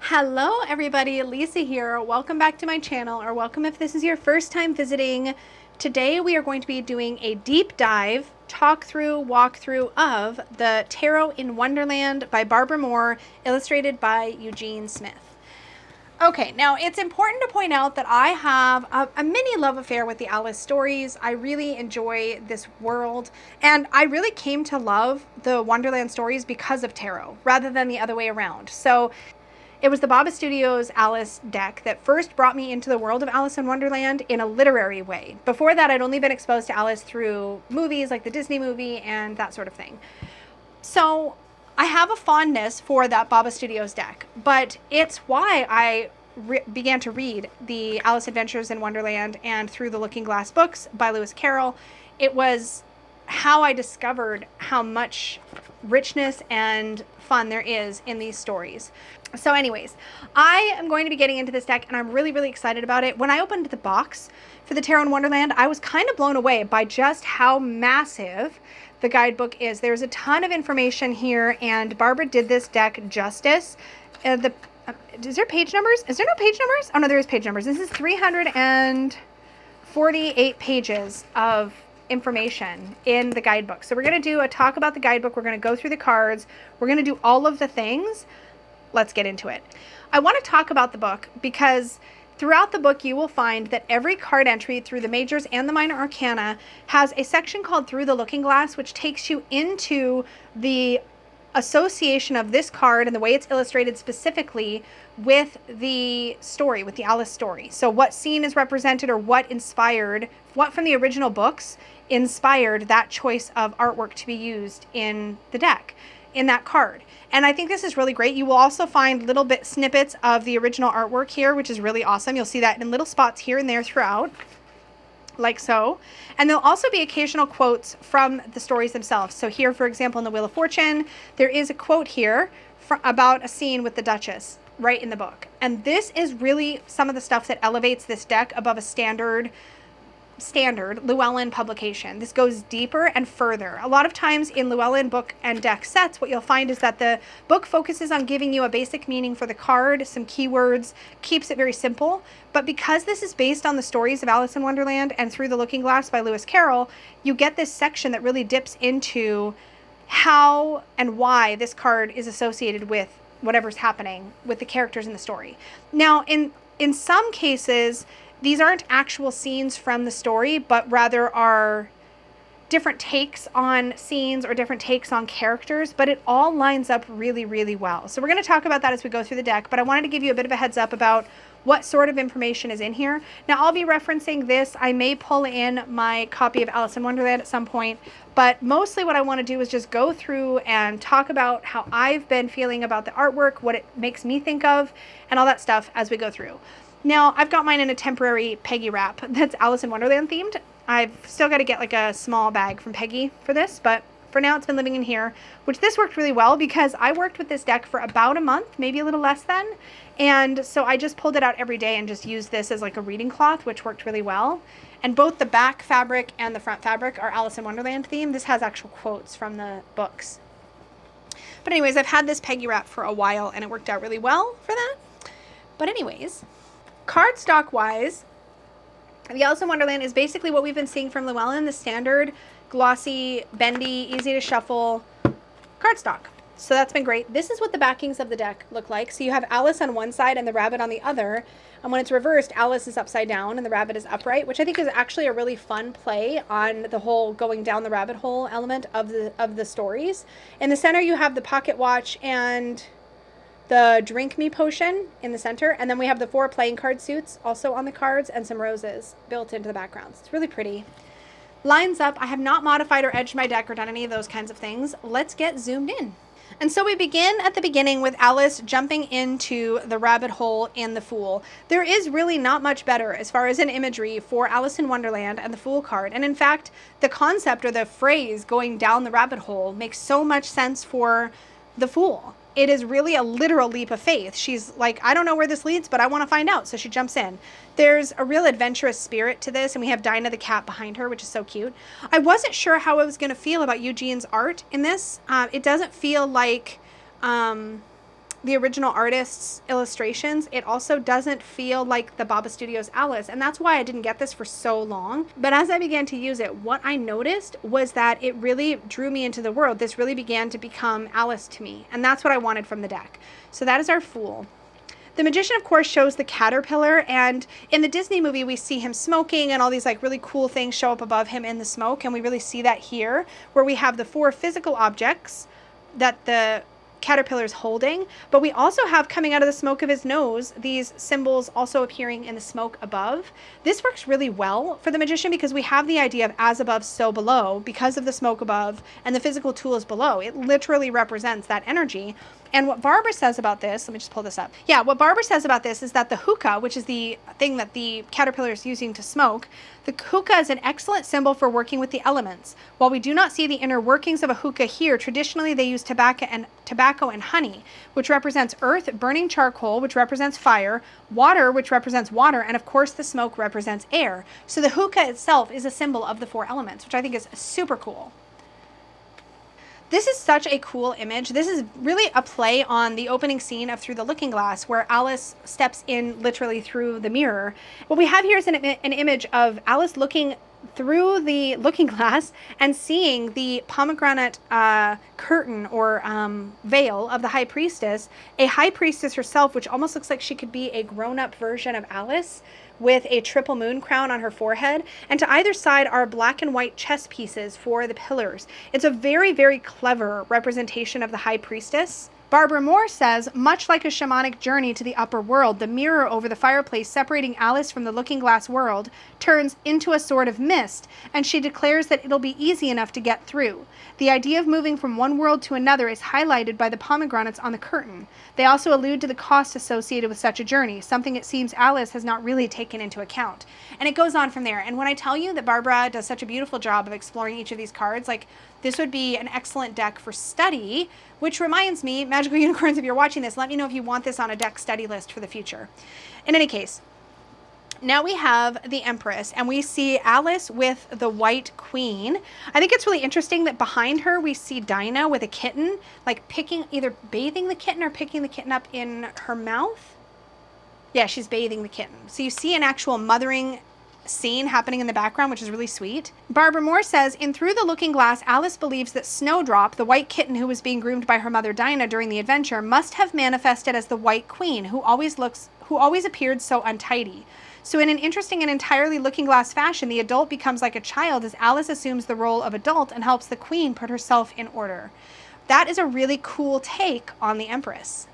Hello everybody, Lisa here. Welcome back to my channel, or welcome if this is your first time visiting. Today we are going to be doing a deep dive, walkthrough of the Tarot in Wonderland by Barbara Moore, illustrated by Eugene Smith. Okay, now it's important to point out that I have a mini love affair with the Alice stories. I really enjoy this world, and I really came to love the Wonderland stories because of tarot rather than the other way around. So it was the Papez Studios Alice deck that first brought me into the world of Alice in Wonderland in a literary way. Before that, I'd only been exposed to Alice through movies like the Disney movie and that sort of thing. So I have a fondness for that Papez Studios deck, but it's why I began to read the Alice Adventures in Wonderland and Through the Looking Glass books by Lewis Carroll. It was how I discovered how much richness and fun there is in these stories. So anyways, I am going to be getting into this deck, and I'm really, really excited about it. When I opened the box for the Tarot in Wonderland, I was kind of blown away by just how massive the guidebook is. There's a ton of information here, and Barbara did this deck justice. Is there page numbers? Is there no page numbers? Oh no, there is page numbers. This is 348 pages of information in the guidebook. So we're going to do a talk about the guidebook. We're going to go through the cards. We're going to do all of the things. Let's get into it. I want to talk about the book because throughout the book you will find that every card entry through the majors and the minor arcana has a section called Through the Looking Glass, which takes you into the association of this card and the way it's illustrated specifically with the story, with the Alice story. So what scene is represented, or what inspired, what from the original books inspired that choice of artwork to be used in the deck, in that card. And I think this is really great. You will also find little snippets of the original artwork here, which is really awesome. You'll see that in little spots here and there throughout, like so. And there'll also be occasional quotes from the stories themselves. So here, for example, in the Wheel of Fortune, there is a quote here about a scene with the Duchess right in the book. And this is really some of the stuff that elevates this deck above a standard Llewellyn publication. This goes deeper and further. A lot of times in Llewellyn book and deck sets, what you'll find is that the book focuses on giving you a basic meaning for the card, some keywords, keeps it very simple. But because this is based on the stories of Alice in Wonderland and Through the Looking Glass by Lewis Carroll, you get this section that really dips into how and why this card is associated with whatever's happening with the characters in the story. Now, in some cases, these aren't actual scenes from the story, but rather are different takes on scenes or different takes on characters, but it all lines up really, really well. So we're going to talk about that as we go through the deck, but I wanted to give you a bit of a heads up about what sort of information is in here. Now, I'll be referencing this. I may pull in my copy of Alice in Wonderland at some point, but mostly what I want to do is just go through and talk about how I've been feeling about the artwork, what it makes me think of, and all that stuff as we go through. Now, I've got mine in a temporary Peggy wrap that's Alice in Wonderland themed. I've still got to get like a small bag from Peggy for this, but for now it's been living in here, which this worked really well because I worked with this deck for about a month, maybe a little less than. And so I just pulled it out every day and just used this as like a reading cloth, which worked really well. And both the back fabric and the front fabric are Alice in Wonderland themed. This has actual quotes from the books. But anyways, I've had this Peggy wrap for a while and it worked out really well for that. But anyways, cardstock wise, the Alice in Wonderland is basically what we've been seeing from Llewellyn, the standard glossy, bendy, easy to shuffle cardstock. So that's been great. This is what the backings of the deck look like. So you have Alice on one side and the rabbit on the other. And when it's reversed, Alice is upside down and the rabbit is upright, which I think is actually a really fun play on the whole going down the rabbit hole element of the stories. In the center, you have the pocket watch and the drink me potion in the center, and then we have the 4 playing card suits also on the cards and some roses built into the backgrounds. It's really pretty. Lines up. I have not modified or edged my deck or done any of those kinds of things. Let's get zoomed in. And so we begin at the beginning with Alice jumping into the rabbit hole in the Fool. There is really not much better as far as an imagery for Alice in Wonderland and the Fool card. And in fact, the concept or the phrase going down the rabbit hole makes so much sense for the Fool. It is really a literal leap of faith. She's like, I don't know where this leads, but I want to find out. So she jumps in. There's a real adventurous spirit to this, and we have Dinah the cat behind her, which is so cute. I wasn't sure how I was going to feel about Eugene's art in this. It doesn't feel like the original artist's illustrations, it also doesn't feel like the Baba Studios Alice. And that's why I didn't get this for so long. But as I began to use it, what I noticed was that it really drew me into the world. This really began to become Alice to me. And that's what I wanted from the deck. So that is our Fool. The Magician, of course, shows the caterpillar, and in the Disney movie, we see him smoking and all these like really cool things show up above him in the smoke, and we really see that here, where we have the 4 physical objects that the caterpillar's holding, but we also have coming out of the smoke of his nose these symbols also appearing in the smoke above. This works really well for the Magician because we have the idea of as above, so below, because of the smoke above and the physical tools below. It literally represents that energy. And what Barbara says about this, let me just pull this up. Yeah, what Barbara says about this is that the hookah, which is the thing that the caterpillar is using to smoke, the hookah is an excellent symbol for working with the elements. While we do not see the inner workings of a hookah here, traditionally they use tobacco and honey, which represents earth, burning charcoal, which represents fire, water, which represents water, and of course the smoke represents air. So the hookah itself is a symbol of the 4 elements, which I think is super cool. This is such a cool image. This is really a play on the opening scene of Through the Looking Glass, where Alice steps in literally through the mirror. What we have here is an image of Alice looking through the looking glass and seeing the pomegranate curtain or veil of the high priestess, a high priestess herself, which almost looks like she could be a grown-up version of Alice, with a triple moon crown on her forehead, and to either side are black and white chess pieces for the pillars. It's a very, very clever representation of the high priestess. Barbara Moore says, much like a shamanic journey to the upper world, the mirror over the fireplace separating Alice from the looking glass world turns into a sort of mist, and she declares that it'll be easy enough to get through. The idea of moving from one world to another is highlighted by the pomegranates on the curtain. They also allude to the cost associated with such a journey, something it seems Alice has not really taken into account. And it goes on from there. And when I tell you that Barbara does such a beautiful job of exploring each of these cards, like this would be an excellent deck for study, which reminds me, Magical Unicorns, if you're watching this, let me know if you want this on a deck study list for the future. In any case, now we have the Empress, and we see Alice with the White Queen. I think it's really interesting that behind her we see Dinah with a kitten, like either bathing the kitten or picking the kitten up in her mouth. Yeah, she's bathing the kitten. So you see an actual mothering scene happening in the background, which is really sweet. Barbara Moore says, in Through the Looking Glass, Alice believes that Snowdrop, the white kitten who was being groomed by her mother Dinah during the adventure, must have manifested as the White Queen, who always appeared so untidy. So in an interesting and entirely looking glass fashion, the adult becomes like a child as Alice assumes the role of adult and helps the queen put herself in order. That is a really cool take on the Empress.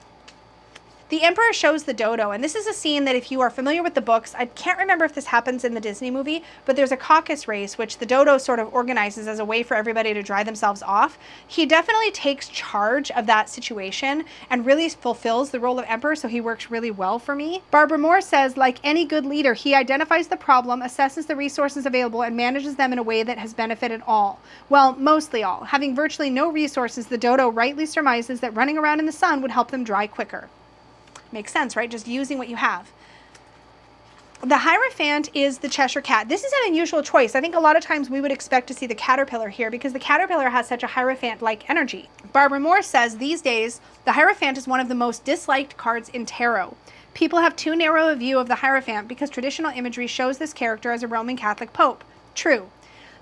The Emperor shows the dodo, and this is a scene that if you are familiar with the books, I can't remember if this happens in the Disney movie, but there's a caucus race, which the dodo sort of organizes as a way for everybody to dry themselves off. He definitely takes charge of that situation and really fulfills the role of Emperor, so he works really well for me. Barbara Moore says, like any good leader, he identifies the problem, assesses the resources available, and manages them in a way that has benefited all. Well, mostly all. Having virtually no resources, the dodo rightly surmises that running around in the sun would help them dry quicker. Makes sense, right? Just using what you have. The Hierophant is the Cheshire Cat. This is an unusual choice. I think a lot of times we would expect to see the caterpillar here because the caterpillar has such a Hierophant-like energy. Barbara Moore says these days, the Hierophant is one of the most disliked cards in tarot. People have too narrow a view of the Hierophant because traditional imagery shows this character as a Roman Catholic Pope. True.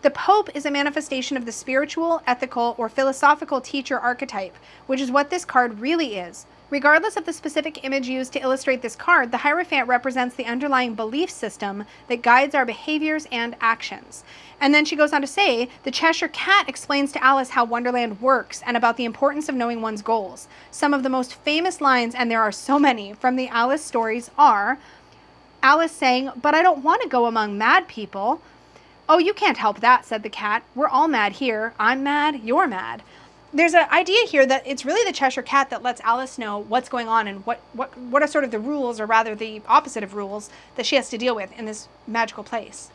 The Pope is a manifestation of the spiritual, ethical, or philosophical teacher archetype, which is what this card really is. Regardless of the specific image used to illustrate this card, the Hierophant represents the underlying belief system that guides our behaviors and actions. And then she goes on to say, the Cheshire Cat explains to Alice how Wonderland works and about the importance of knowing one's goals. Some of the most famous lines, and there are so many, from the Alice stories are Alice saying, "But I don't want to go among mad people." "Oh, you can't help that," said the cat. "We're all mad here. I'm mad, you're mad." There's an idea here that it's really the Cheshire Cat that lets Alice know what's going on and what are sort of the rules, or rather the opposite of rules, that she has to deal with in this magical place.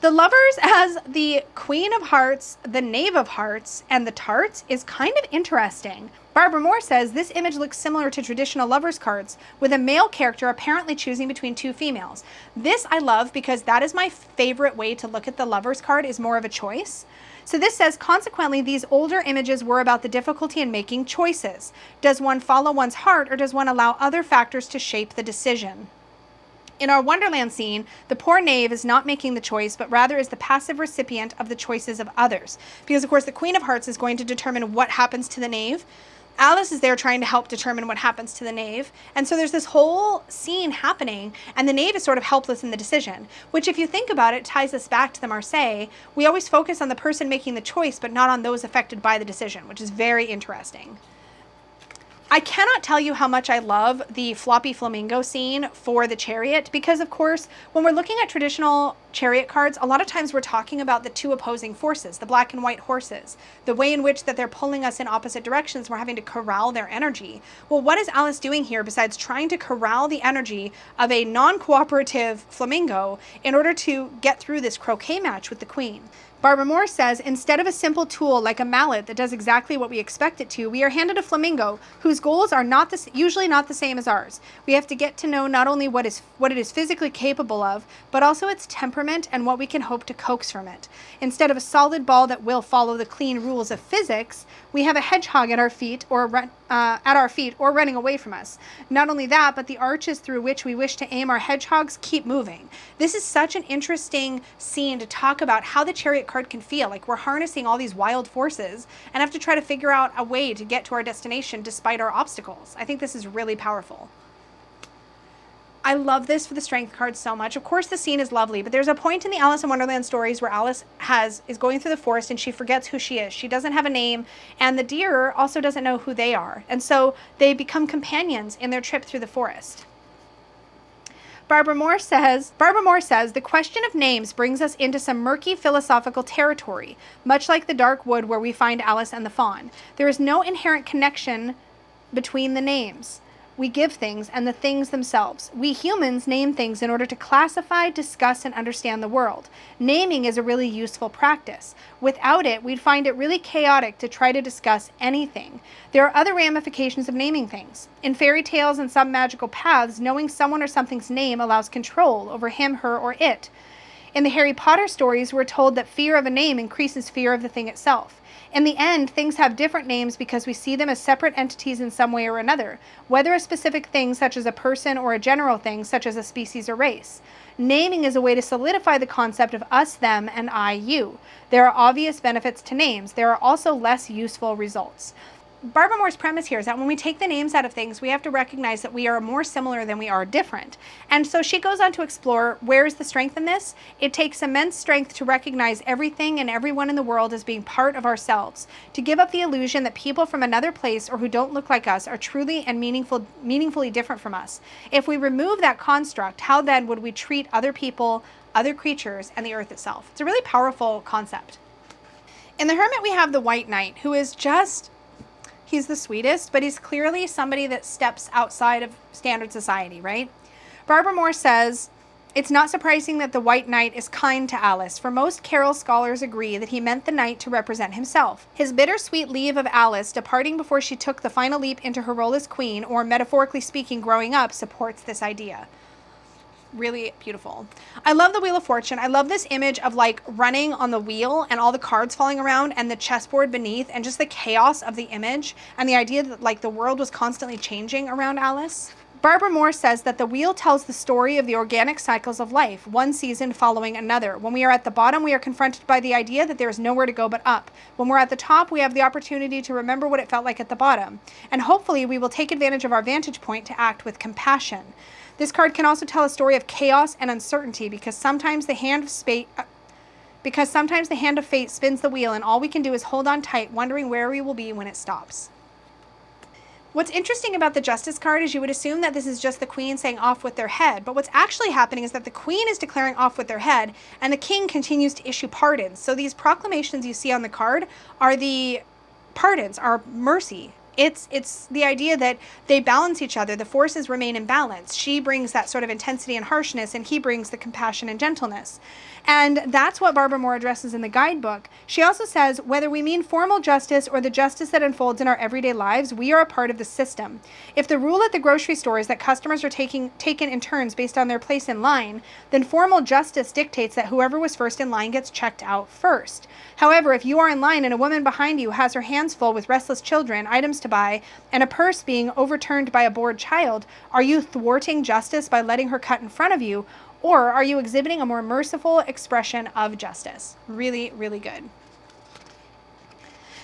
The Lovers as the Queen of Hearts, the Knave of Hearts, and the Tarts is kind of interesting. Barbara Moore says this image looks similar to traditional lovers cards, with a male character apparently choosing between two females. This I love because that is my favorite way to look at the lovers card, is more of a choice. So this says, consequently, these older images were about the difficulty in making choices. Does one follow one's heart, or does one allow other factors to shape the decision? In our Wonderland scene, the poor knave is not making the choice, but rather is the passive recipient of the choices of others. Because, of course, the Queen of Hearts is going to determine what happens to the knave. Alice is there trying to help determine what happens to the knave. And so there's this whole scene happening, and the knave is sort of helpless in the decision, which, if you think about it, ties us back to the Marseille. We always focus on the person making the choice, but not on those affected by the decision, which is very interesting. I cannot tell you how much I love the floppy flamingo scene for the chariot, because, of course, when we're looking at traditional chariot cards, a lot of times we're talking about the two opposing forces, the black and white horses, the way in which that they're pulling us in opposite directions. We're having to corral their energy. Well, what is Alice doing here besides trying to corral the energy of a non-cooperative flamingo in order to get through this croquet match with the queen? Barbara Moore says, instead of a simple tool like a mallet that does exactly what we expect it to, we are handed a flamingo whose goals are usually not the same as ours. We have to get to know not only what it is physically capable of, but also its temperament and what we can hope to coax from it. Instead of a solid ball that will follow the clean rules of physics, we have a hedgehog at our feet or running away from us. Not only that, but the arches through which we wish to aim our hedgehogs keep moving. This is such an interesting scene to talk about how the chariot card can feel. Like we're harnessing all these wild forces and have to try to figure out a way to get to our destination despite our obstacles. I think this is really powerful. I love this for the strength card so much. Of course, the scene is lovely, but there's a point in the Alice in Wonderland stories where Alice is going through the forest and she forgets who she is. She doesn't have a name, and the deer also doesn't know who they are. And so they become companions in their trip through the forest. Barbara Moore says, the question of names brings us into some murky philosophical territory, much like the dark wood where we find Alice and the fawn. There is no inherent connection between the names we give things and the things themselves. We humans name things in order to classify, discuss, and understand the world. Naming is a really useful practice. Without it, we'd find it really chaotic to try to discuss anything. There are other ramifications of naming things. In fairy tales and some magical paths, knowing someone or something's name allows control over him, her, or it. In the Harry Potter stories, we're told that fear of a name increases fear of the thing itself. In the end, things have different names because we see them as separate entities in some way or another, whether a specific thing such as a person or a general thing such as a species or race. Naming is a way to solidify the concept of us, them, and I, you. There are obvious benefits to names. There are also less useful results. Barbara Moore's premise here is that when we take the names out of things, we have to recognize that we are more similar than we are different. And so she goes on to explore, where is the strength in this? It takes immense strength to recognize everything and everyone in the world as being part of ourselves, to give up the illusion that people from another place or who don't look like us are truly and meaningfully different from us. If we remove that construct, how then would we treat other people, other creatures, and the earth itself? It's a really powerful concept. In the Hermit, we have the White Knight, who is just... he's the sweetest, but he's clearly somebody that steps outside of standard society, right? Barbara Moore says, it's not surprising that the White Knight is kind to Alice, for most Carol scholars agree that he meant the knight to represent himself. His bittersweet leave of Alice, departing before she took the final leap into her role as queen, or metaphorically speaking, growing up, supports this idea. Really beautiful. I love the Wheel of Fortune. I love this image of like running on the wheel and all the cards falling around and the chessboard beneath and just the chaos of the image and the idea that like the world was constantly changing around Alice. Barbara Moore says that the wheel tells the story of the organic cycles of life, one season following another. When we are at the bottom, we are confronted by the idea that there is nowhere to go but up. When we're at the top, we have the opportunity to remember what it felt like at the bottom. And hopefully we will take advantage of our vantage point to act with compassion. This card can also tell a story of chaos and uncertainty because sometimes the hand of fate spins the wheel and all we can do is hold on tight, wondering where we will be when it stops. What's interesting about the Justice card is you would assume that this is just the Queen saying off with their head, but what's actually happening is that the Queen is declaring off with their head and the King continues to issue pardons. So these proclamations you see on the card are the pardons, are mercy It's the idea that they balance each other. The forces remain in balance. She brings that sort of intensity and harshness, and he brings the compassion and gentleness. And that's what Barbara Moore addresses in the guidebook. She also says, whether we mean formal justice or the justice that unfolds in our everyday lives, we are a part of the system. If the rule at the grocery store is that customers are taken in turns based on their place in line, then formal justice dictates that whoever was first in line gets checked out first. However, if you are in line and a woman behind you has her hands full with restless children, items to buy, and a purse being overturned by a bored child, are you thwarting justice by letting her cut in front of you? Or are you exhibiting a more merciful expression of justice? Really, really good.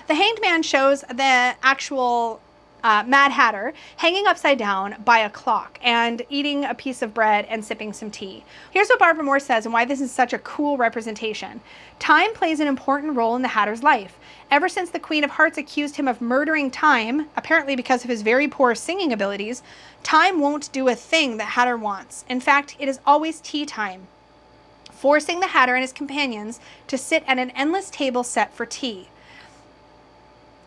The Hanged Man shows the actual Mad Hatter hanging upside down by a clock and eating a piece of bread and sipping some tea. Here's what Barbara Moore says and why this is such a cool representation. Time plays an important role in the Hatter's life. Ever since the Queen of Hearts accused him of murdering time, apparently because of his very poor singing abilities, time won't do a thing that Hatter wants. In fact, it is always tea time, forcing the Hatter and his companions to sit at an endless table set for tea.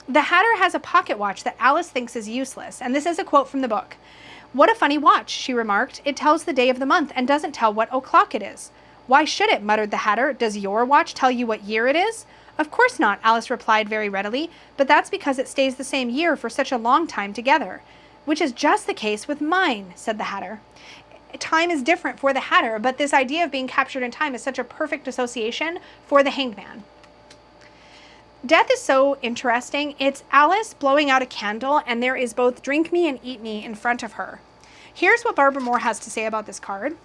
The Hatter has a pocket watch that Alice thinks is useless, and this is a quote from the book. "What a funny watch," she remarked. "It tells the day of the month and doesn't tell what o'clock it is." "Why should it?" muttered the Hatter. "Does your watch tell you what year it is?" "Of course not," Alice replied very readily, "but that's because it stays the same year for such a long time together." "Which is just the case with mine," said the Hatter. Time is different for the Hatter, but this idea of being captured in time is such a perfect association for the Hanged Man. Death is so interesting. It's Alice blowing out a candle, and there is both drink me and eat me in front of her. Here's what Barbara Moore has to say about this card.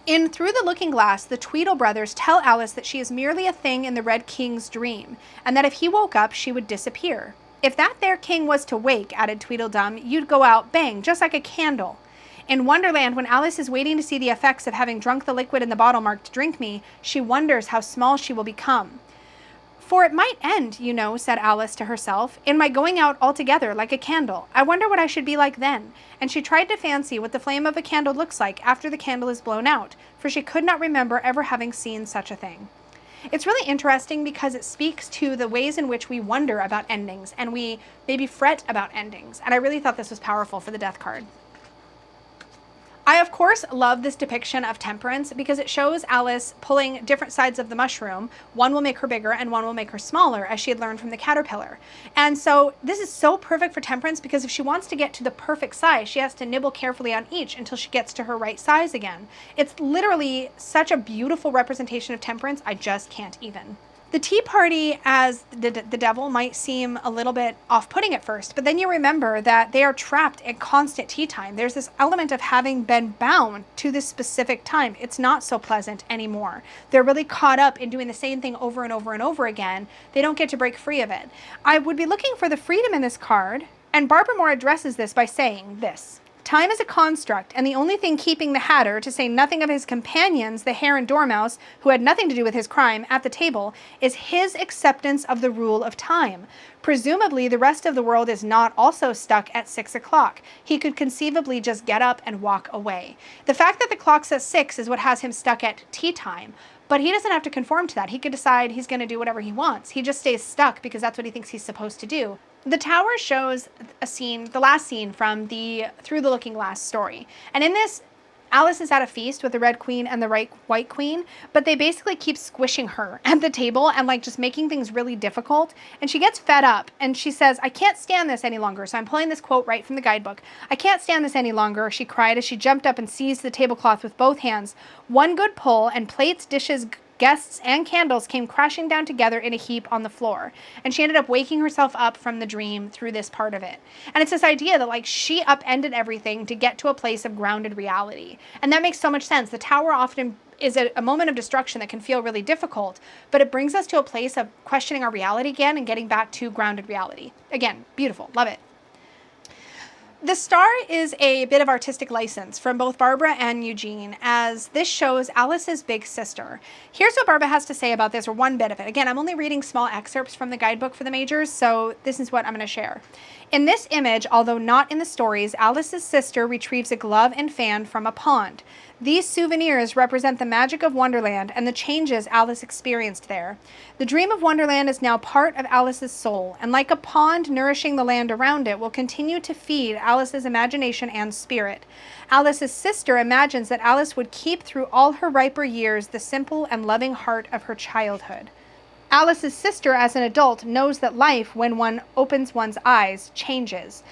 In Through the Looking Glass, the Tweedle brothers tell Alice that she is merely a thing in the Red King's dream, and that if he woke up, she would disappear. "If that there king was to wake," added Tweedledum, "you'd go out, bang, just like a candle." In Wonderland, when Alice is waiting to see the effects of having drunk the liquid in the bottle marked "Drink Me," she wonders how small she will become. "For it might end, you know," said Alice to herself, "in my going out altogether like a candle. I wonder what I should be like then." And she tried to fancy what the flame of a candle looks like after the candle is blown out, for she could not remember ever having seen such a thing. It's really interesting because it speaks to the ways in which we wonder about endings and we maybe fret about endings. And I really thought this was powerful for the death card. I, of course, love this depiction of temperance because it shows Alice pulling different sides of the mushroom. One will make her bigger and one will make her smaller, as she had learned from the caterpillar. And so this is so perfect for temperance because if she wants to get to the perfect size, she has to nibble carefully on each until she gets to her right size again. It's literally such a beautiful representation of temperance, I just can't even. The tea party as the devil might seem a little bit off-putting at first, but then you remember that they are trapped at constant tea time. There's this element of having been bound to this specific time. It's not so pleasant anymore. They're really caught up in doing the same thing over and over and over again. They don't get to break free of it. I would be looking for the freedom in this card, and Barbara Moore addresses this by saying this. "Time is a construct, and the only thing keeping the Hatter, to say nothing of his companions, the Hare and Dormouse, who had nothing to do with his crime, at the table, is his acceptance of the rule of time. Presumably, the rest of the world is not also stuck at 6 o'clock. He could conceivably just get up and walk away. The fact that the clock says 6 is what has him stuck at tea time. But he doesn't have to conform to that. He could decide he's going to do whatever he wants. He just stays stuck because that's what he thinks he's supposed to do." The tower shows a scene, the last scene from the Through the Looking Glass story. And in this, Alice is at a feast with the Red Queen and the White Queen, but they basically keep squishing her at the table and like just making things really difficult. And she gets fed up and she says, "I can't stand this any longer." So I'm pulling this quote right from the guidebook. "I can't stand this any longer," she cried as she jumped up and seized the tablecloth with both hands. One good pull and plates, dishes, guests, and candles came crashing down together in a heap on the floor. And she ended up waking herself up from the dream through this part of it. And it's this idea that like she upended everything to get to a place of grounded reality. And that makes so much sense. The tower often is a moment of destruction that can feel really difficult, but it brings us to a place of questioning our reality again and getting back to grounded reality. Again, beautiful. Love it. The star is a bit of artistic license from both Barbara and Eugene, as this shows Alice's big sister. Here's what Barbara has to say about this, or one bit of it. Again, I'm only reading small excerpts from the guidebook for the majors, so this is what I'm going to share. In this image, although not in the stories, Alice's sister retrieves a glove and fan from a pond. These souvenirs represent the magic of Wonderland and the changes Alice experienced there. The dream of Wonderland is now part of Alice's soul, and like a pond nourishing the land around it, will continue to feed Alice's imagination and spirit. Alice's sister imagines that Alice would keep through all her riper years the simple and loving heart of her childhood. Alice's sister, as an adult, knows that life, when one opens one's eyes, changes.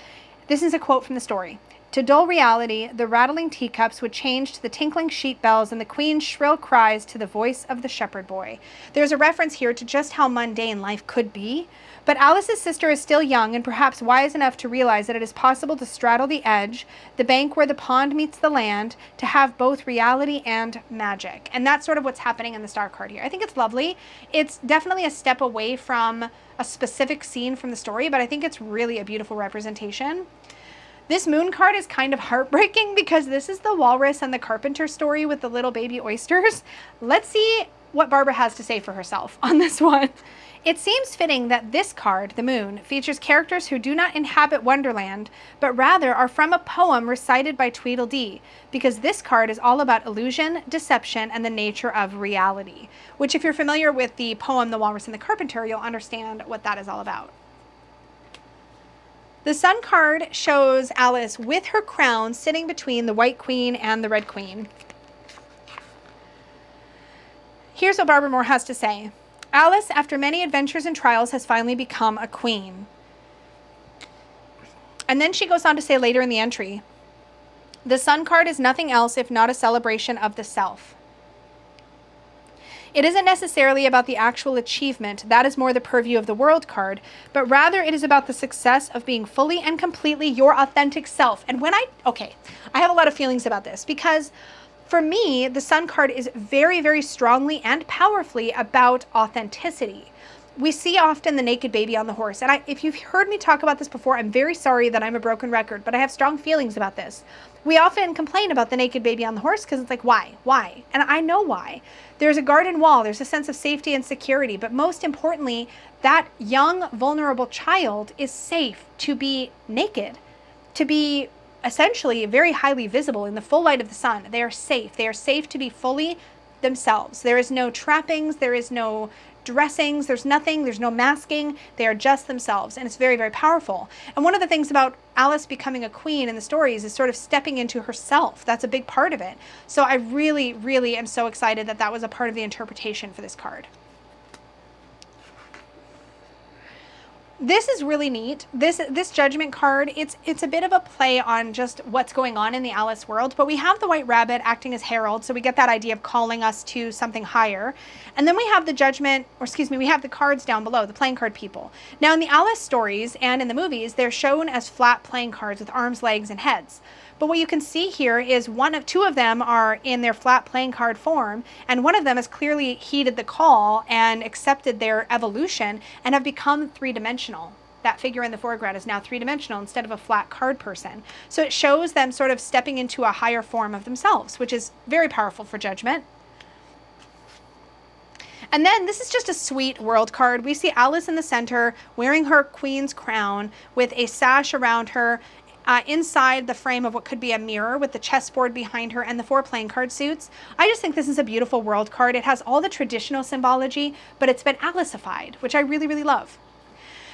This is a quote from the story. To dull reality, the rattling teacups would change to the tinkling sheep bells and the queen's shrill cries to the voice of the shepherd boy. There's a reference here to just how mundane life could be, but Alice's sister is still young and perhaps wise enough to realize that it is possible to straddle the edge, the bank where the pond meets the land, to have both reality and magic. And that's sort of what's happening in the star card here. I think it's lovely. It's definitely a step away from a specific scene from the story, but I think it's really a beautiful representation. This moon card is kind of heartbreaking because this is the walrus and the carpenter story with the little baby oysters. Let's see what Barbara has to say for herself on this one. It seems fitting that this card, the moon, features characters who do not inhabit Wonderland, but rather are from a poem recited by Tweedledee, because this card is all about illusion, deception, and the nature of reality, which if you're familiar with the poem The Walrus and the Carpenter, you'll understand what that is all about. The Sun card shows Alice with her crown sitting between the White Queen and the Red Queen. Here's what Barbara Moore has to say. Alice, after many adventures and trials, has finally become a queen. And then she goes on to say later in the entry, the Sun card is nothing else if not a celebration of the self. It isn't necessarily about the actual achievement, that is more the purview of the World card, but rather it is about the success of being fully and completely your authentic self. And I have a lot of feelings about this because for me, the Sun card is very, very strongly and powerfully about authenticity. We see often the naked baby on the horse. And if you've heard me talk about this before, I'm very sorry that I'm a broken record, but I have strong feelings about this. We often complain about the naked baby on the horse because it's like, why? Why? And I know why. There's a garden wall. There's a sense of safety and security. But most importantly, that young, vulnerable child is safe to be naked, to be essentially very highly visible in the full light of the sun. They are safe. They are safe to be fully themselves. There is no trappings. There is no dressings. There's nothing. There's no masking. They are just themselves. And it's very, very powerful. And one of the things about Alice becoming a queen in the stories is sort of stepping into herself. That's a big part of it. So I really, really am so excited that that was a part of the interpretation for this card. This is really neat. This judgment card, it's a bit of a play on just what's going on in the Alice world, but we have the White Rabbit acting as herald, so we get that idea of calling us to something higher. And then we have the judgment, or excuse me, we have the cards down below, the playing card people. Now in the Alice stories and in the movies, they're shown as flat playing cards with arms, legs, and heads. But what you can see here is two of them are in their flat playing card form, and one of them has clearly heeded the call and accepted their evolution and have become three-dimensional. That figure in the foreground is now three-dimensional instead of a flat card person. So it shows them sort of stepping into a higher form of themselves, which is very powerful for judgment. And then this is just a sweet world card. We see Alice in the center wearing her queen's crown with a sash around her, inside the frame of what could be a mirror with the chessboard behind her and the 4 playing card suits. I just think this is a beautiful world card. It has all the traditional symbology, but it's been Aliceified, which I really, really love.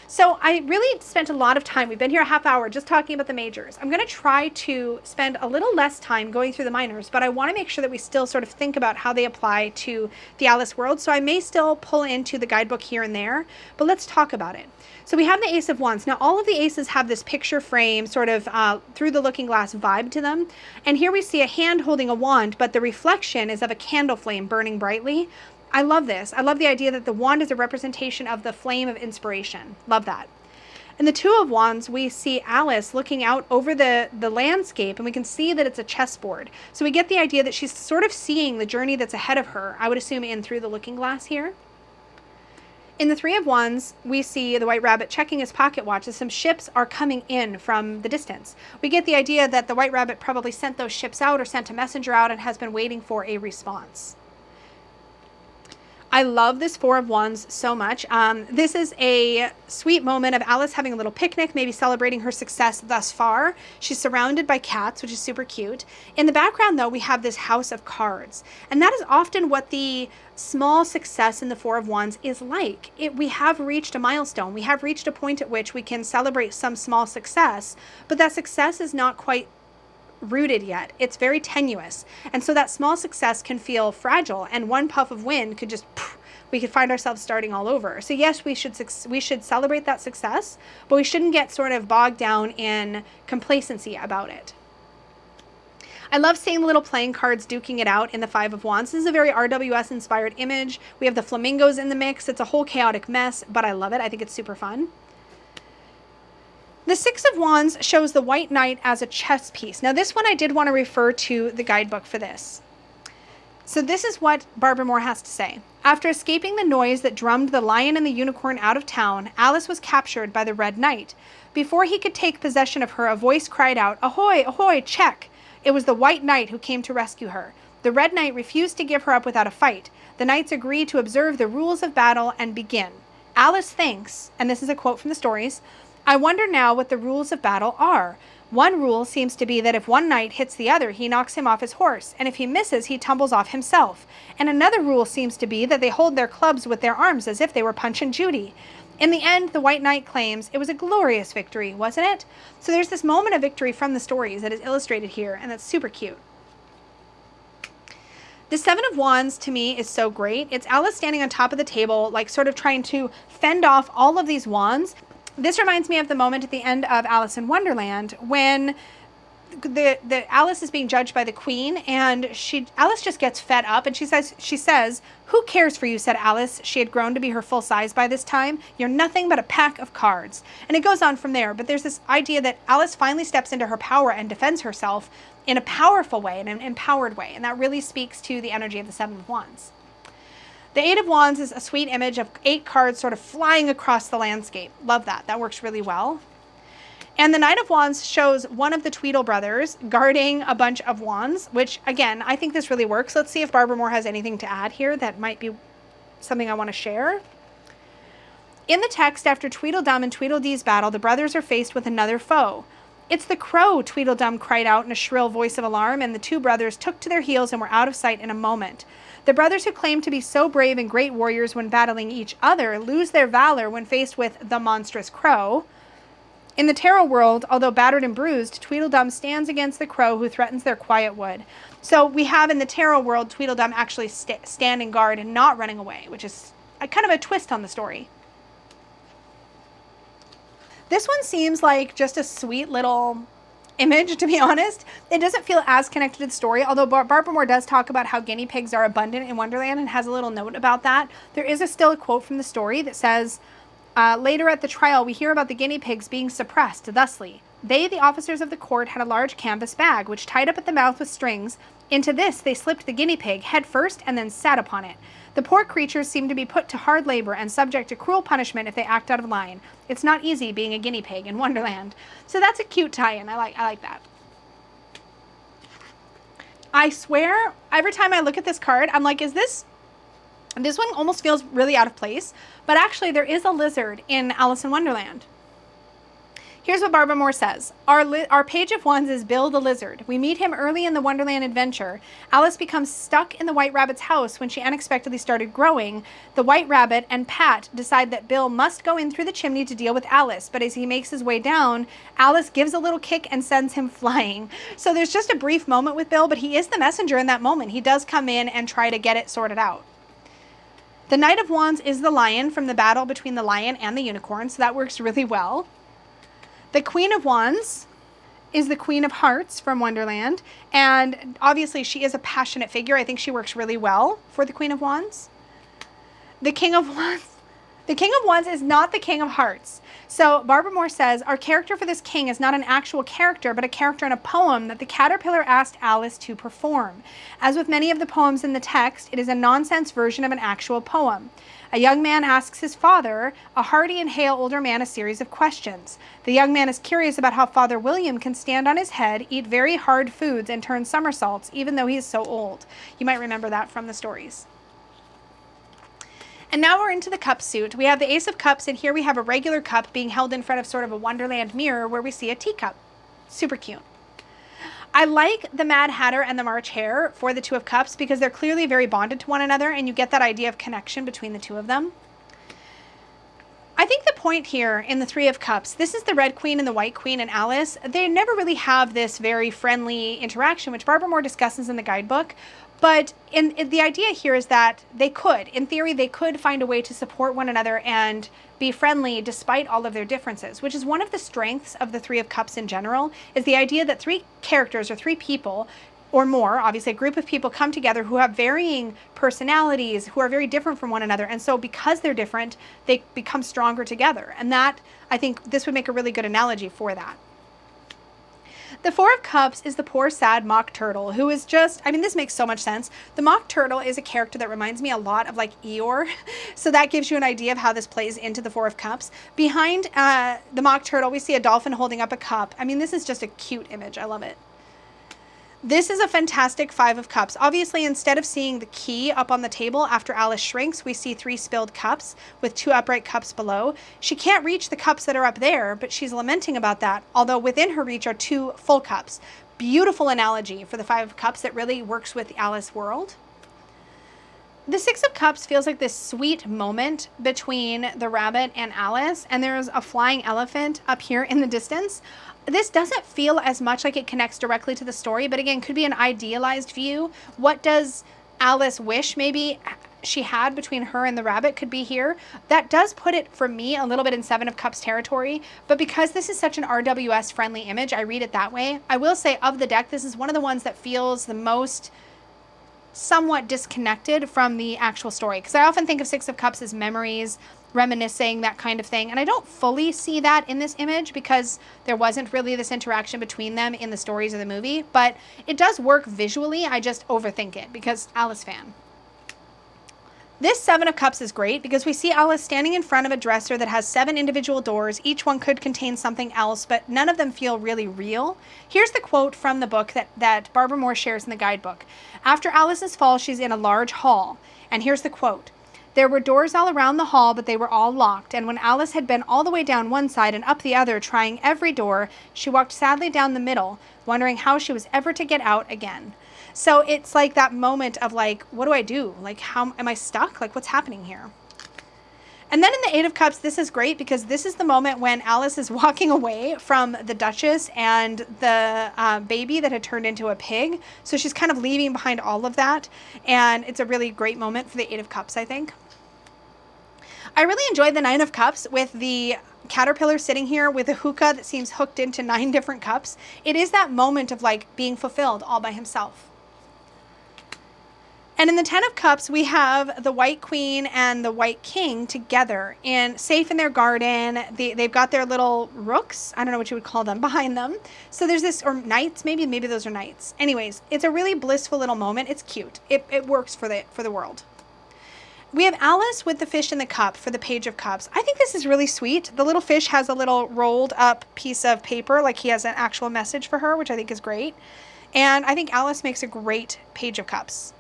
So I really spent a lot of time, we've been here a half hour just talking about the majors. I'm going to try to spend a little less time going through the minors, but I want to make sure that we still sort of think about how they apply to the Alice world. So I may still pull into the guidebook here and there, but let's talk about it. So we have the Ace of Wands. Now all of the aces have this picture frame sort of through the looking glass vibe to them. And here we see a hand holding a wand, but the reflection is of a candle flame burning brightly. I love this. I love the idea that the wand is a representation of the flame of inspiration. Love that. In the Two of Wands, we see Alice looking out over the landscape, and we can see that it's a chessboard. So we get the idea that she's sort of seeing the journey that's ahead of her, I would assume in through the looking glass here. In the Three of Wands, we see the White Rabbit checking his pocket watch as some ships are coming in from the distance. We get the idea that the White Rabbit probably sent those ships out or sent a messenger out and has been waiting for a response. I love this Four of Wands so much. This is a sweet moment of Alice having a little picnic, maybe celebrating her success thus far. She's surrounded by cats, which is super cute. In the background, though, we have this house of cards. And that is often what the small success in the Four of Wands is like. We have reached a milestone. We have reached a point at which we can celebrate some small success, but that success is not quite rooted yet. It's very tenuous. And so that small success can feel fragile, and one puff of wind could just, we could find ourselves starting all over. So yes, we should celebrate that success, but we shouldn't get sort of bogged down in complacency about it. I love seeing the little playing cards duking it out in the Five of Wands. This is a very RWS inspired image. We have the flamingos in the mix. It's a whole chaotic mess, but I love it. I think it's super fun. The Six of Wands shows the White Knight as a chess piece. Now this one I did want to refer to the guidebook for this. So this is what Barbara Moore has to say. After escaping the noise that drummed the lion and the unicorn out of town, Alice was captured by the Red Knight. Before he could take possession of her, a voice cried out, "Ahoy, ahoy, check!" It was the White Knight who came to rescue her. The Red Knight refused to give her up without a fight. The knights agreed to observe the rules of battle and begin. Alice thinks, and this is a quote from the stories, "I wonder now what the rules of battle are. One rule seems to be that if one knight hits the other, he knocks him off his horse, and if he misses, he tumbles off himself. And another rule seems to be that they hold their clubs with their arms as if they were Punch and Judy. In the end, the White Knight claims it was a glorious victory, wasn't it?" So there's this moment of victory from the stories that is illustrated here, and that's super cute. The Seven of Wands to me is so great. It's Alice standing on top of the table, like sort of trying to fend off all of these wands. This reminds me of the moment at the end of Alice in Wonderland when the Alice is being judged by the Queen, and Alice just gets fed up, and she says, "Who cares for you?" said Alice. She had grown to be her full size by this time. "You're nothing but a pack of cards." And it goes on from there, but there's this idea that Alice finally steps into her power and defends herself in a powerful way, in an empowered way, and that really speaks to the energy of the Seven of Wands. The Eight of Wands is a sweet image of 8 cards sort of flying across the landscape. Love that. That works really well. And the Knight of Wands shows one of the Tweedle brothers guarding a bunch of wands, which, again, I think this really works. Let's see if Barbara Moore has anything to add here that might be something I want to share. In the text, after Tweedledum and Tweedledee's battle, the brothers are faced with another foe. "It's the crow," Tweedledum cried out in a shrill voice of alarm, and the 2 brothers took to their heels and were out of sight in a moment. The brothers who claim to be so brave and great warriors when battling each other lose their valor when faced with the monstrous crow. In the tarot world, although battered and bruised, Tweedledum stands against the crow who threatens their quiet wood. So we have in the tarot world Tweedledum actually standing guard and not running away, which is kind of a twist on the story. This one seems like just a sweet little image, to be honest. It doesn't feel as connected to the story, although Barbara Moore does talk about how guinea pigs are abundant in Wonderland and has a little note about that. There is still a quote from the story that says, later at the trial, we hear about the guinea pigs being suppressed thusly. They, the officers of the court, had a large canvas bag, which tied up at the mouth with strings. Into this they slipped the guinea pig head first and then sat upon it. The poor creatures seem to be put to hard labor and subject to cruel punishment if they act out of line. It's not easy being a guinea pig in Wonderland. So that's a cute tie-in. I like that. I swear, every time I look at this card, I'm like, this one almost feels really out of place, but actually there is a lizard in Alice in Wonderland. Here's what Barbara Moore says. Our Page of Wands is Bill the Lizard. We meet him early in the Wonderland adventure. Alice becomes stuck in the White Rabbit's house when she unexpectedly started growing. The White Rabbit and Pat decide that Bill must go in through the chimney to deal with Alice, but as he makes his way down, Alice gives a little kick and sends him flying. So there's just a brief moment with Bill, but he is the messenger in that moment. He does come in and try to get it sorted out. The Knight of Wands is the lion from the battle between the lion and the unicorn, so that works really well. The Queen of Wands is the Queen of Hearts from Wonderland, and obviously she is a passionate figure. I think she works really well for the Queen of Wands. The King of Wands is not the King of Hearts. So Barbara Moore says, our character for this king is not an actual character, but a character in a poem that the caterpillar asked Alice to perform. As with many of the poems in the text, it is a nonsense version of an actual poem. A young man asks his father, a hearty and hale older man, a series of questions. The young man is curious about how Father William can stand on his head, eat very hard foods, and turn somersaults, even though he is so old. You might remember that from the stories. And now we're into the cup suit. We have the Ace of Cups, and here we have a regular cup being held in front of sort of a Wonderland mirror where we see a teacup. Super cute. I like the Mad Hatter and the March Hare for the Two of Cups because they're clearly very bonded to one another, and you get that idea of connection between the two of them. I think the point here in the Three of Cups, this is the Red Queen and the White Queen and Alice. They never really have this very friendly interaction, which Barbara Moore discusses in the guidebook. But the idea here is that they could, in theory, they could find a way to support one another and be friendly despite all of their differences, which is one of the strengths of the Three of Cups in general, is the idea that three characters or three people or more, obviously a group of people come together who have varying personalities, who are very different from one another. And so because they're different, they become stronger together. And that, I think this would make a really good analogy for that. The Four of Cups is the poor, sad Mock Turtle, who is just, I mean, this makes so much sense. The Mock Turtle is a character that reminds me a lot of like Eeyore. So that gives you an idea of how this plays into the Four of Cups. Behind the Mock Turtle, we see a dolphin holding up a cup. I mean, this is just a cute image. I love it. This is a fantastic Five of Cups. Obviously, instead of seeing the key up on the table after Alice shrinks, we see 3 spilled cups with 2 upright cups below. She can't reach the cups that are up there, but she's lamenting about that, although within her reach are 2 full cups. Beautiful analogy for the Five of Cups that really works with the Alice world. The Six of Cups feels like this sweet moment between the rabbit and Alice, and there's a flying elephant up here in the distance. This doesn't feel as much like it connects directly to the story, but again, could be an idealized view. What does Alice wish maybe she had between her and the rabbit could be here? That does put it, for me, a little bit in Seven of Cups territory, but because this is such an RWS friendly image, I read it that way. I will say of the deck, this is one of the ones that feels the most somewhat disconnected from the actual story, because I often think of Six of Cups as memories, reminiscing, that kind of thing, and I don't fully see that in this image because there wasn't really this interaction between them in the stories of the movie, but it does work visually. I just overthink it because Alice fan. This Seven of Cups is great because we see Alice standing in front of a dresser that has 7 individual doors. Each one could contain something else, but none of them feel really real. Here's the quote from the book that Barbara Moore shares in the guidebook. After Alice's fall, she's in a large hall. And here's the quote. There were doors all around the hall, but they were all locked. And when Alice had been all the way down one side and up the other, trying every door, she walked sadly down the middle, wondering how she was ever to get out again. So it's like that moment of like, what do I do? Like, how am I stuck? Like, what's happening here? And then in the Eight of Cups, this is great because this is the moment when Alice is walking away from the Duchess and the baby that had turned into a pig. So she's kind of leaving behind all of that. And it's a really great moment for the Eight of Cups, I think. I really enjoyed the Nine of Cups with the caterpillar sitting here with a hookah that seems hooked into 9 different cups. It is that moment of like being fulfilled all by himself. And in the Ten of Cups, we have the White Queen and the White King together and safe in their garden. They've got their little rooks. I don't know what you would call them behind them. So there's this, or knights, maybe those are knights. Anyways, it's a really blissful little moment. It's cute. It works for the world. We have Alice with the fish in the cup for the Page of Cups. I think this is really sweet. The little fish has a little rolled up piece of paper, like he has an actual message for her, which I think is great. And I think Alice makes a great Page of Cups.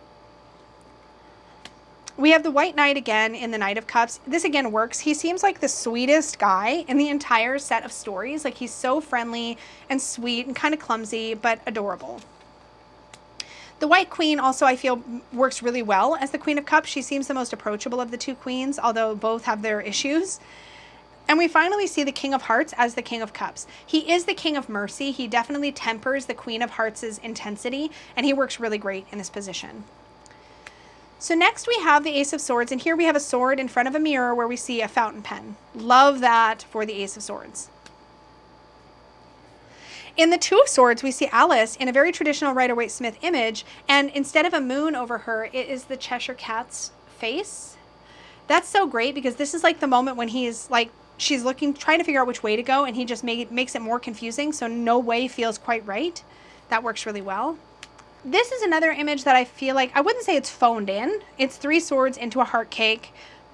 We have the White Knight again in the Knight of Cups. This again works. He seems like the sweetest guy in the entire set of stories. Like he's so friendly and sweet and kind of clumsy, but adorable. The White Queen also, I feel, works really well as the Queen of Cups. She seems the most approachable of the 2 queens, although both have their issues. And we finally see the King of Hearts as the King of Cups. He is the King of Mercy. He definitely tempers the Queen of Hearts' intensity, and he works really great in this position. So next we have the Ace of Swords, and here we have a sword in front of a mirror where we see a fountain pen. Love that for the Ace of Swords. In the Two of Swords, we see Alice in a very traditional Rider-Waite-Smith image, and instead of a moon over her, it is the Cheshire Cat's face. That's so great because this is like the moment when he's like, she's looking, trying to figure out which way to go, and he just makes it more confusing, so no way feels quite right. That works really well. This is another image that I feel like, I wouldn't say it's phoned in. It's 3 swords into a heart cake.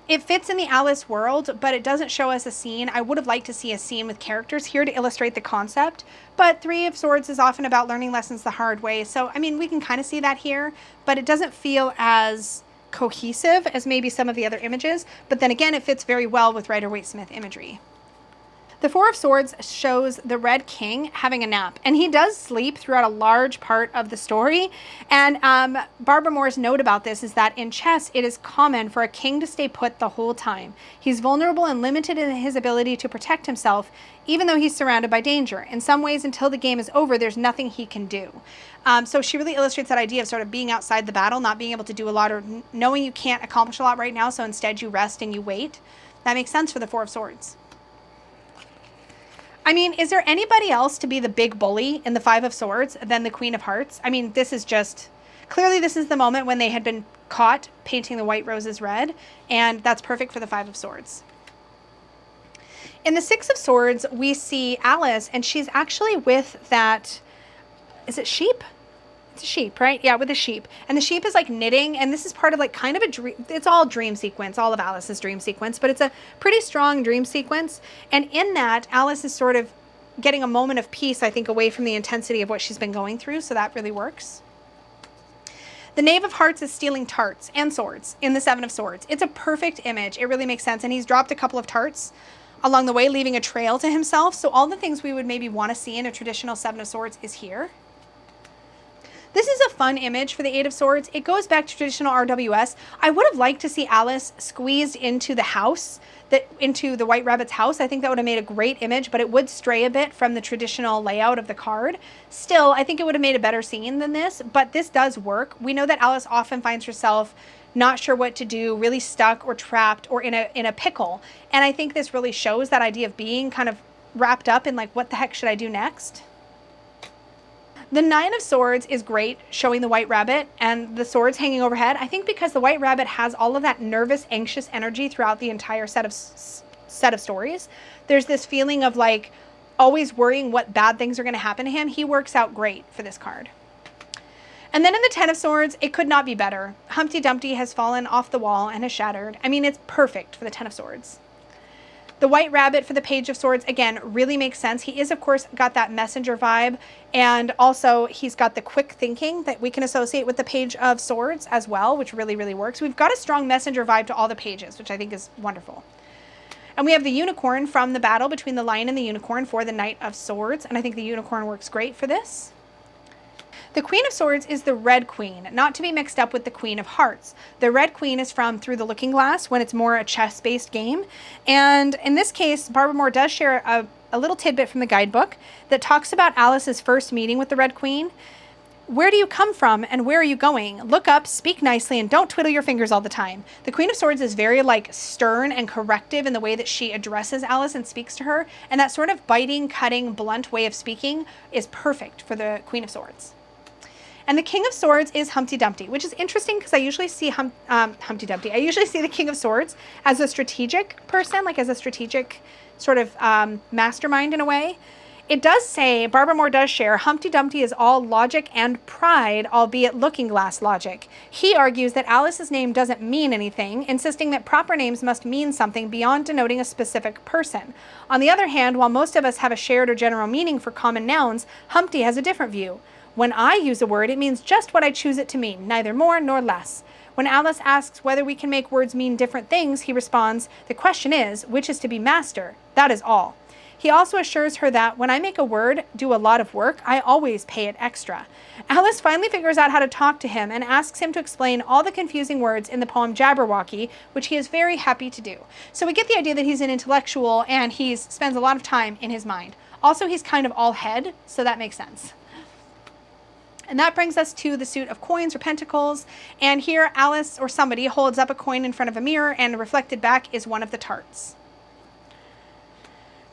It fits in the Alice world, but it doesn't show us a scene. I would have liked to see a scene with characters here to illustrate the concept, but 3 of Swords is often about learning lessons the hard way. So, I mean, we can kind of see that here, but it doesn't feel as cohesive as maybe some of the other images, but then again, it fits very well with Rider-Waite-Smith imagery. The Four of Swords shows the Red King having a nap, and he does sleep throughout a large part of the story. And Barbara Moore's note about this is that in chess, it is common for a king to stay put the whole time. He's vulnerable and limited in his ability to protect himself, even though he's surrounded by danger. In some ways, until the game is over, there's nothing he can do. So she really illustrates that idea of sort of being outside the battle, not being able to do a lot, or knowing you can't accomplish a lot right now, so instead you rest and you wait. That makes sense for the Four of Swords. I mean, is there anybody else to be the big bully in the Five of Swords than the Queen of Hearts? I mean, this is just, clearly this is the moment when they had been caught painting the white roses red, and that's perfect for the Five of Swords. In the Six of Swords, we see Alice, and she's actually with that, is it sheep? It's a sheep, right? Yeah, with a sheep. And the sheep is like knitting, and this is part of like kind of a dream. It's all dream sequence, all of Alice's dream sequence, but it's a pretty strong dream sequence. And in that, Alice is sort of getting a moment of peace, I think, away from the intensity of what she's been going through. So that really works. The Knave of Hearts is stealing tarts and swords in the Seven of Swords. It's a perfect image. It really makes sense. And he's dropped a couple of tarts along the way, leaving a trail to himself. So all the things we would maybe want to see in a traditional Seven of Swords is here. This is a fun image for the Eight of Swords. It goes back to traditional RWS. I would have liked to see Alice squeezed into the house, into the White Rabbit's house. I think that would have made a great image, but it would stray a bit from the traditional layout of the card. Still, I think it would have made a better scene than this, but this does work. We know that Alice often finds herself not sure what to do, really stuck or trapped or in a pickle. And I think this really shows that idea of being kind of wrapped up in like, what the heck should I do next? The Nine of Swords is great, showing the White Rabbit and the swords hanging overhead. I think because the White Rabbit has all of that nervous, anxious energy throughout the entire set of stories. There's this feeling of like always worrying what bad things are going to happen to him. He works out great for this card. And then in the Ten of Swords, it could not be better. Humpty Dumpty has fallen off the wall and has shattered. I mean, it's perfect for the Ten of Swords. The White Rabbit for the Page of Swords, again, really makes sense. He is, of course, got that messenger vibe, and also he's got the quick thinking that we can associate with the Page of Swords as well, which really, really works. We've got a strong messenger vibe to all the pages, which I think is wonderful. And we have the unicorn from the battle between the lion and the unicorn for the Knight of Swords, and I think the unicorn works great for this. The Queen of Swords is the Red Queen, not to be mixed up with the Queen of Hearts. The Red Queen is from Through the Looking Glass, when it's more a chess-based game. And in this case, Barbara Moore does share a little tidbit from the guidebook that talks about Alice's first meeting with the Red Queen. Where do you come from and where are you going? Look up, speak nicely, and don't twiddle your fingers all the time. The Queen of Swords is very like stern and corrective in the way that she addresses Alice and speaks to her. And that sort of biting, cutting, blunt way of speaking is perfect for the Queen of Swords. And the King of Swords is Humpty Dumpty, which is interesting because I usually see Humpty Dumpty. I usually see the King of Swords as a strategic person, like as a strategic sort of mastermind in a way. It does say, Barbara Moore does share, Humpty Dumpty is all logic and pride, albeit looking glass logic. He argues that Alice's name doesn't mean anything, insisting that proper names must mean something beyond denoting a specific person. On the other hand, while most of us have a shared or general meaning for common nouns, Humpty has a different view. When I use a word, it means just what I choose it to mean, neither more nor less. When Alice asks whether we can make words mean different things, he responds, the question is, which is to be master? That is all. He also assures her that when I make a word do a lot of work, I always pay it extra. Alice finally figures out how to talk to him and asks him to explain all the confusing words in the poem Jabberwocky, which he is very happy to do. So we get the idea that he's an intellectual and he spends a lot of time in his mind. Also, he's kind of all head, so that makes sense. And that brings us to the suit of coins or pentacles. And here Alice or somebody holds up a coin in front of a mirror and reflected back is one of the tarts.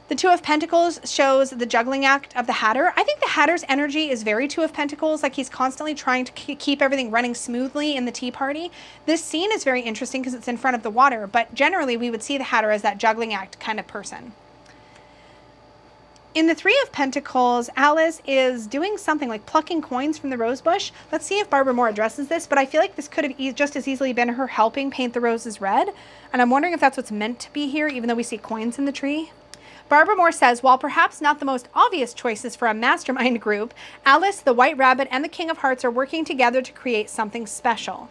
The Two of Pentacles shows the juggling act of the Hatter. I think the Hatter's energy is very Two of Pentacles, like he's constantly trying to keep everything running smoothly in the tea party. This scene is very interesting because it's in front of the water, but generally we would see the Hatter as that juggling act kind of person. In the Three of Pentacles, Alice is doing something like plucking coins from the rose bush. Let's see if Barbara Moore addresses this, but I feel like this could have just as easily been her helping paint the roses red. And I'm wondering if that's what's meant to be here, even though we see coins in the tree. Barbara Moore says, while perhaps not the most obvious choices for a mastermind group, Alice, the White Rabbit, and the King of Hearts are working together to create something special.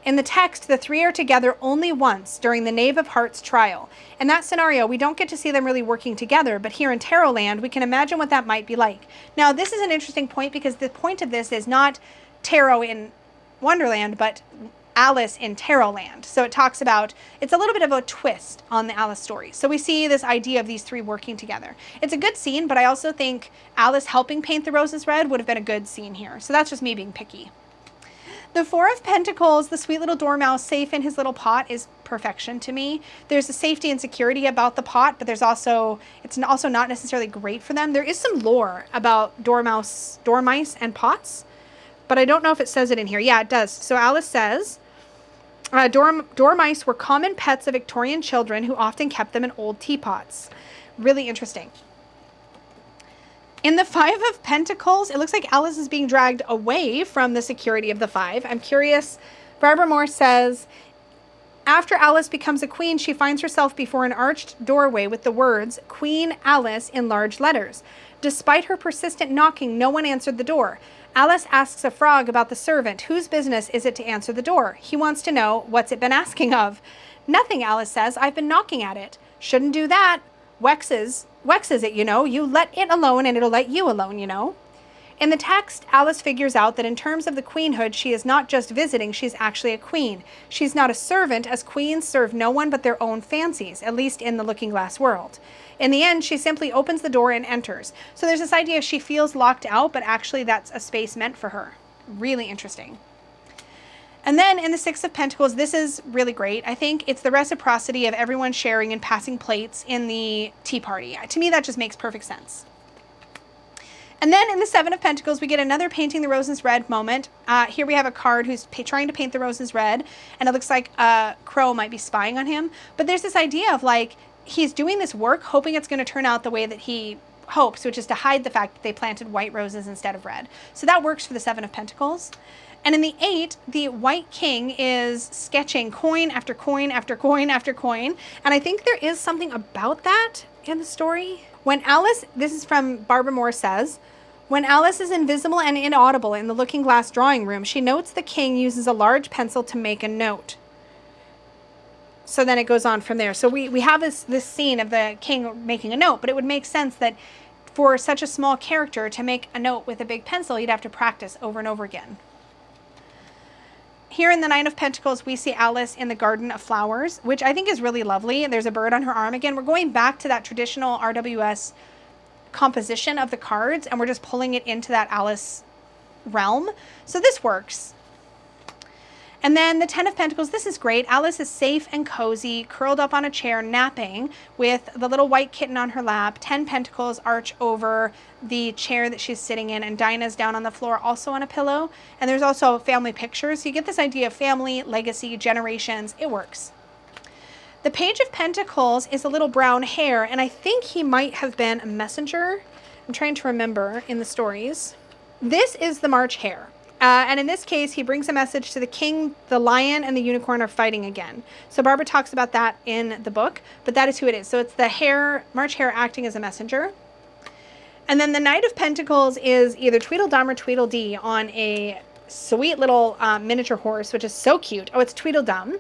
In the text, the three are together only once during the Knave of Hearts trial. In that scenario, we don't get to see them really working together, but here in Tarot Land, we can imagine what that might be like. Now, this is an interesting point because the point of this is not Tarot in Wonderland, but Alice in Tarot Land. So it talks about, it's a little bit of a twist on the Alice story. So we see this idea of these three working together. It's a good scene, but I also think Alice helping paint the roses red would have been a good scene here. So that's just me being picky. The Four of Pentacles, the sweet little dormouse safe in his little pot, is perfection to me. There's a safety and security about the pot, but it's also not necessarily great for them. There is some lore about dormice and pots, but I don't know if it says it in here. Yeah, it does. So Alice says, dormice were common pets of Victorian children who often kept them in old teapots. Really interesting. In the Five of Pentacles, it looks like Alice is being dragged away from the security of the five. I'm curious. Barbara Moore says, after Alice becomes a queen, she finds herself before an arched doorway with the words, Queen Alice in large letters. Despite her persistent knocking, no one answered the door. Alice asks a frog about the servant. Whose business is it to answer the door? He wants to know, what's it been asking of? Nothing, Alice says. I've been knocking at it. Shouldn't do that. Wexes it, you know. You let it alone and it'll let you alone, you know. In the text, Alice figures out that in terms of the queenhood, she is not just visiting, she's actually a queen. She's not a servant, as queens serve no one but their own fancies, at least in the Looking Glass world. In the end, she simply opens the door and enters. So there's this idea she feels locked out, but actually that's a space meant for her. Really interesting. And then in the Six of Pentacles, this is really great. I think it's the reciprocity of everyone sharing and passing plates in the tea party. To me, that just makes perfect sense. And then in the Seven of Pentacles, we get another painting the roses red moment. Here we have a card who's trying to paint the roses red, and it looks like a crow might be spying on him. But there's this idea of like, he's doing this work, hoping it's going to turn out the way that he hopes, which is to hide the fact that they planted white roses instead of red. So that works for the Seven of Pentacles. And in the Eight, the White King is sketching coin after coin after coin after coin. And I think there is something about that in the story. When Alice, this is from Barbara Moore says, when Alice is invisible and inaudible in the Looking Glass drawing room, she notes the king uses a large pencil to make a note. So then it goes on from there. So we have this scene of the king making a note, but it would make sense that for such a small character to make a note with a big pencil, you'd have to practice over and over again. Here in the Nine of Pentacles, we see Alice in the Garden of Flowers, which I think is really lovely. There's a bird on her arm again. We're going back to that traditional RWS composition of the cards, and we're just pulling it into that Alice realm. So this works. And then the Ten of Pentacles, this is great. Alice is safe and cozy, curled up on a chair, napping with the little white kitten on her lap. 10 Pentacles arch over the chair that she's sitting in, and Dinah's down on the floor also on a pillow. And there's also family pictures. So you get this idea of family, legacy, generations. It works. The Page of Pentacles is a little brown hare, and I think he might have been a messenger. I'm trying to remember in the stories. This is the March Hare. And in this case, he brings a message to the king, the lion, and the unicorn are fighting again. So Barbara talks about that in the book, but that is who it is. So it's the hare, March Hare acting as a messenger. And then the Knight of Pentacles is either Tweedledum or Tweedledee on a sweet little miniature horse, which is so cute. Oh, it's Tweedledum.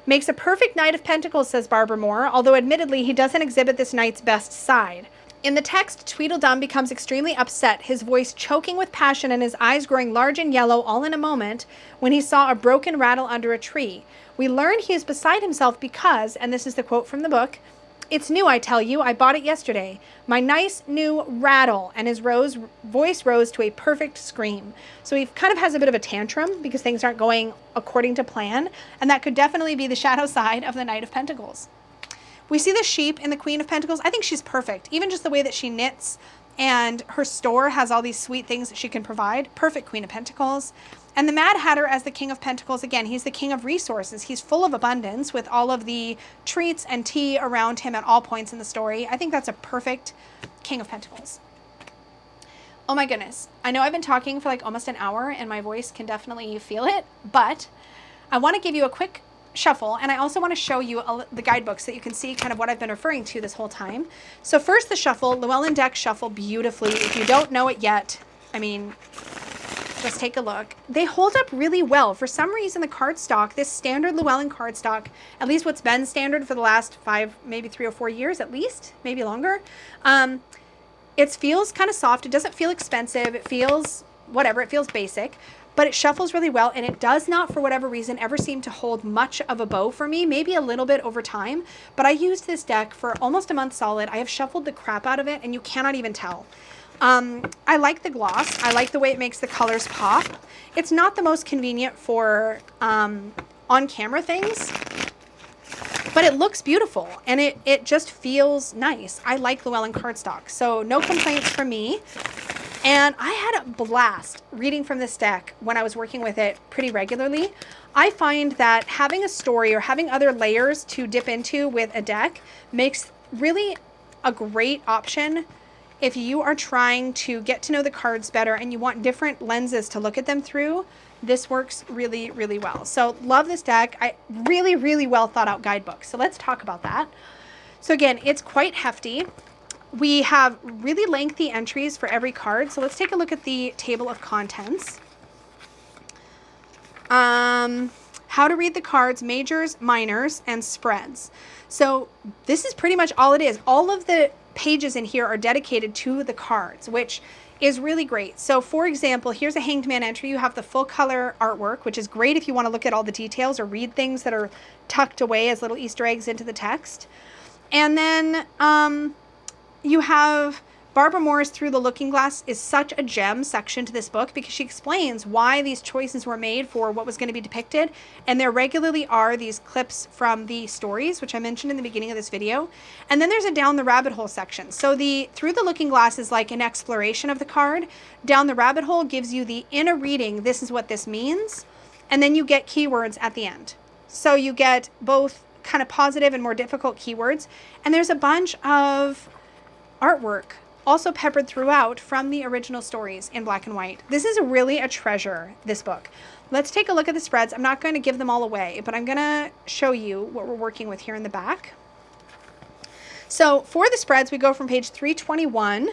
Makes a perfect Knight of Pentacles, says Barbara Moore, although admittedly he doesn't exhibit this knight's best side. In the text, Tweedledum becomes extremely upset, his voice choking with passion and his eyes growing large and yellow all in a moment when he saw a broken rattle under a tree. We learn he is beside himself because, and this is the quote from the book, "It's new, I tell you. I bought it yesterday. My nice new rattle." And his voice rose to a perfect scream. So he kind of has a bit of a tantrum because things aren't going according to plan. And that could definitely be the shadow side of the Knight of Pentacles. We see the sheep in the Queen of Pentacles. I think she's perfect. Even just the way that she knits, and her store has all these sweet things that she can provide. Perfect Queen of Pentacles. And the Mad Hatter as the King of Pentacles, again, he's the king of resources. He's full of abundance with all of the treats and tea around him at all points in the story. I think that's a perfect King of Pentacles. Oh my goodness. I know I've been talking for like almost an hour and my voice can definitely feel it, but I want to give you a quick shuffle, and I also want to show you the guidebooks so that you can see kind of what I've been referring to this whole time. So first the shuffle, Llewellyn Deck shuffle beautifully. If you don't know it yet, I mean, let's take a look. They hold up really well. For some reason, the cardstock, this standard Llewellyn cardstock, at least what's been standard for the last 5, maybe 3 or 4 years at least, maybe longer, it feels kind of soft. It doesn't feel expensive. It feels whatever. It feels basic, but it shuffles really well, and it does not, for whatever reason, ever seem to hold much of a bow for me, maybe a little bit over time, but I used this deck for almost a month solid. I have shuffled the crap out of it, and you cannot even tell. I like the gloss. I like the way it makes the colors pop. It's not the most convenient for on-camera things, but it looks beautiful, and it just feels nice. I like Llewellyn cardstock, so no complaints from me. And I had a blast reading from this deck when I was working with it pretty regularly. I find that having a story or having other layers to dip into with a deck makes really a great option if you are trying to get to know the cards better and you want different lenses to look at them through. This works really, really well. So love this deck. I really, really well thought out guidebook. So let's talk about that. So again, it's quite hefty. We have really lengthy entries for every card. So let's take a look at the table of contents. How to read the cards, majors, minors, and spreads. So this is pretty much all it is. All of the pages in here are dedicated to the cards, which is really great. So for example, here's a Hanged Man entry. You have the full color artwork, which is great if you want to look at all the details or read things that are tucked away as little Easter eggs into the text. And then you have Barbara Moore's Through the Looking Glass is such a gem section to this book because she explains why these choices were made for what was going to be depicted. And there regularly are these clips from the stories, which I mentioned in the beginning of this video. And then there's a Down the Rabbit Hole section. So the Through the Looking Glass is like an exploration of the card. Down the Rabbit Hole gives you the in a reading, this is what this means. And then you get keywords at the end. So you get both kind of positive and more difficult keywords. And there's a bunch of artwork also peppered throughout from the original stories in black and white. This is really a treasure, this book. Let's take a look at the spreads. I'm not going to give them all away, but I'm going to show you what we're working with here in the back. So for the spreads, we go from page 321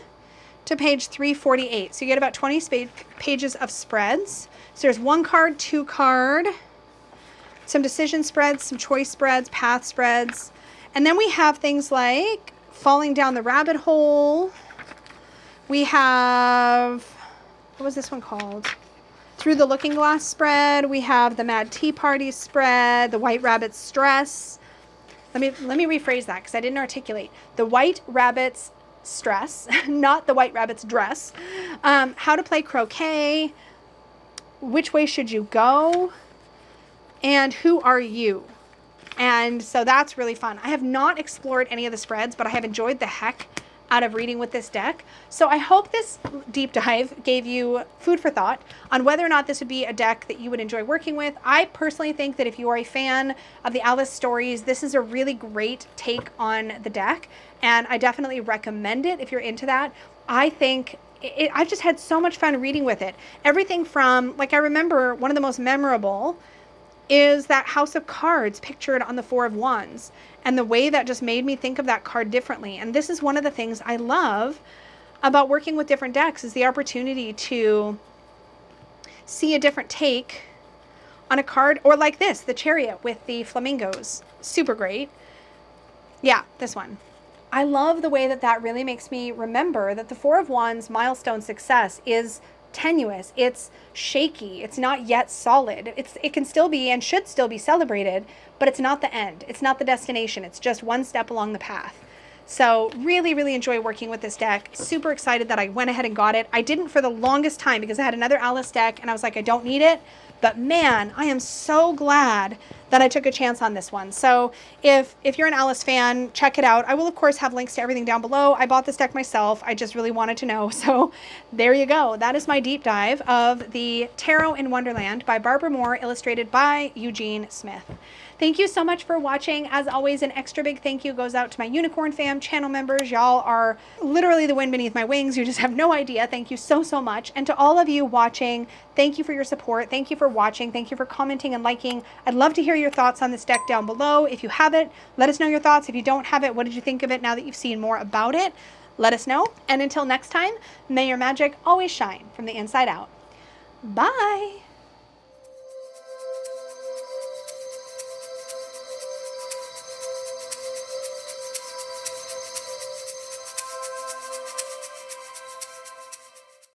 to page 348. So you get about 20 pages of spreads. So there's 1 card, 2 card, some decision spreads, some choice spreads, path spreads. And then we have things like Falling Down the Rabbit Hole. We have, what was this one called? Through the Looking Glass spread. We have the Mad Tea Party spread, the White Rabbit's Stress. Let me rephrase that because I didn't articulate. The White Rabbit's Stress, not the White Rabbit's Dress. How to Play Croquet. Which Way Should You Go? And Who Are You? And so that's really fun. I have not explored any of the spreads, but I have enjoyed the heck out of reading with this deck. So I hope this deep dive gave you food for thought on whether or not this would be a deck that you would enjoy working with. I personally think that if you are a fan of the Alice stories, this is a really great take on the deck, and I definitely recommend it if you're into that. I think I've just had so much fun reading with it. Everything from, like, I remember one of the most memorable is that House of Cards pictured on the 4 of Wands, and the way that just made me think of that card differently. And this is one of the things I love about working with different decks, is the opportunity to see a different take on a card. Or like this, the Chariot with the flamingos. Super great. Yeah, this one. I love the way that that really makes me remember that the 4 of Wands milestone success is tenuous, it's shaky, it's not yet solid. It can still be and should still be celebrated, but it's not the end. It's not the destination. It's just one step along the path. So really, really enjoy working with this deck. Super excited that I went ahead and got it. I didn't for the longest time because I had another Alice deck and I was like, I don't need it. But man, I am so glad that I took a chance on this one. So if you're an Alice fan, check it out. I will, of course, have links to everything down below. I bought this deck myself. I just really wanted to know. So there you go. That is my deep dive of the Tarot in Wonderland by Barbara Moore, illustrated by Eugene Smith. Thank you so much for watching. As always, an extra big thank you goes out to my Unicorn Fam channel members. Y'all are literally the wind beneath my wings. You just have no idea. Thank you so, so much. And to all of you watching, thank you for your support. Thank you for watching. Thank you for commenting and liking. I'd love to hear your thoughts on this deck down below. If you have it, let us know your thoughts. If you don't have it, what did you think of it now that you've seen more about it? Let us know. And until next time, may your magic always shine from the inside out. Bye.